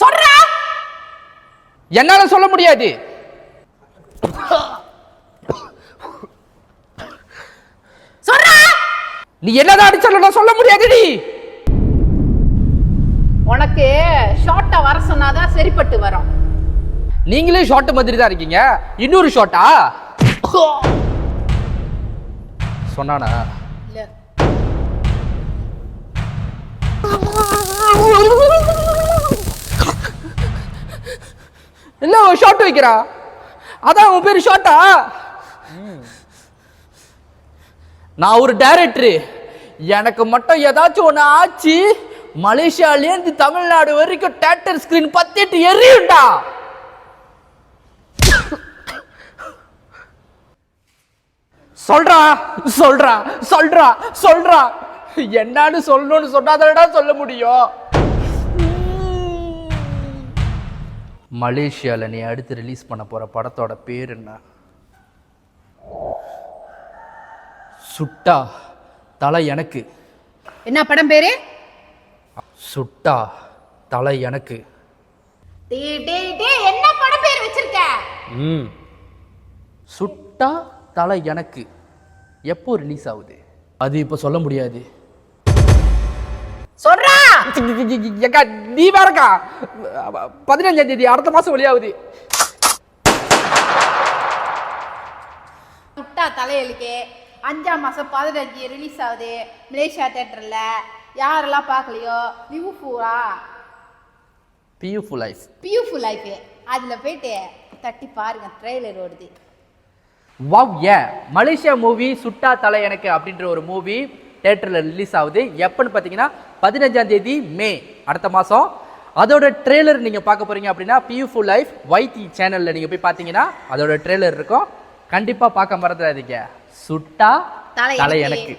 சொல்றா. என்னால சொல்ல முடியாது. சொல்றா. நீ என்னதான் அடிச்சாலும் சொல்ல முடியாதுடி. உனக்கு ஷார்ட்டா வர சொன்னாதான் சரிப்பட்டு வரும். நீங்களே ஷார்ட் மாதிரி தான் இருக்கீங்க. இன்னொரு ஷார்ட்டா சொன்னானா? இல்ல. என்ன ஷார்ட் வைக்கிறா? அதான் உன் பேரு ஷார்ட்டா? நான் ஒரு டைரக்டர். எனக்கு மட்டும் ஏதாச்சும் ஒன்று ஆச்சு, மலேசியாலேருந்து தமிழ்நாடு வரைக்கும் தியேட்டர் ஸ்கிரீன் பத்திட்டு எரியுண்டா. சொல்றா சொல்றா சொல்றா சொல்றா. என்னன்னு சொல்லணும்னு சொன்னாதடா சொல்ல முடியும். மலேசியால நீ அடுத்து ரிலீஸ் பண்ண போற படத்தோட பேர் என்ன? சுட்டா தலை எனக்கு. என்ன படம் பேரு? சுட்டா தலை எனக்கு. என்ன படம் பேர் வச்சிருக்க? சுட்டா தலை எனக்கு எப்போ ரிலீஸ் ஆகுது? அது இப்ப சொல்ல முடியாது. சொல்றா. நீ வேறக்கா 15ஆம் தேதி அடுத்த மாசம் வெளியாகுது. சுட்டா தலையலுக்கு 5ஆம் மாசம் 15 ரிலீஸ் ஆகுது மலேசியா தியேட்டர்ல. யாரெல்லாம் பார்க்கலையோ பியூஃபுல் லைஃப் அதுல போயிட்டு தட்டி பாருங்க, ட்ரெய்லர் ஓடுது. வாவ். ஏன் மலேசியா மூவி சுட்டா தலை எனக்கு அப்படின்ற ஒரு மூவி தியேட்டர்ல ரிலீஸ் ஆகுது. எப்பன்னு பார்த்தீங்கன்னா 15ஆம் தேதி மே அடுத்த மாதம். அதோட ட்ரெய்லர் நீங்கள் பார்க்க போறீங்க அப்படின்னா பியூஃபுல் லைஃப் YT சேனலில் நீங்கள் போய் பார்த்தீங்கன்னா அதோட ட்ரெய்லர் இருக்கும். கண்டிப்பாக பார்க்க மறந்துடாதீங்க. சுட்டா தலை எனக்கு.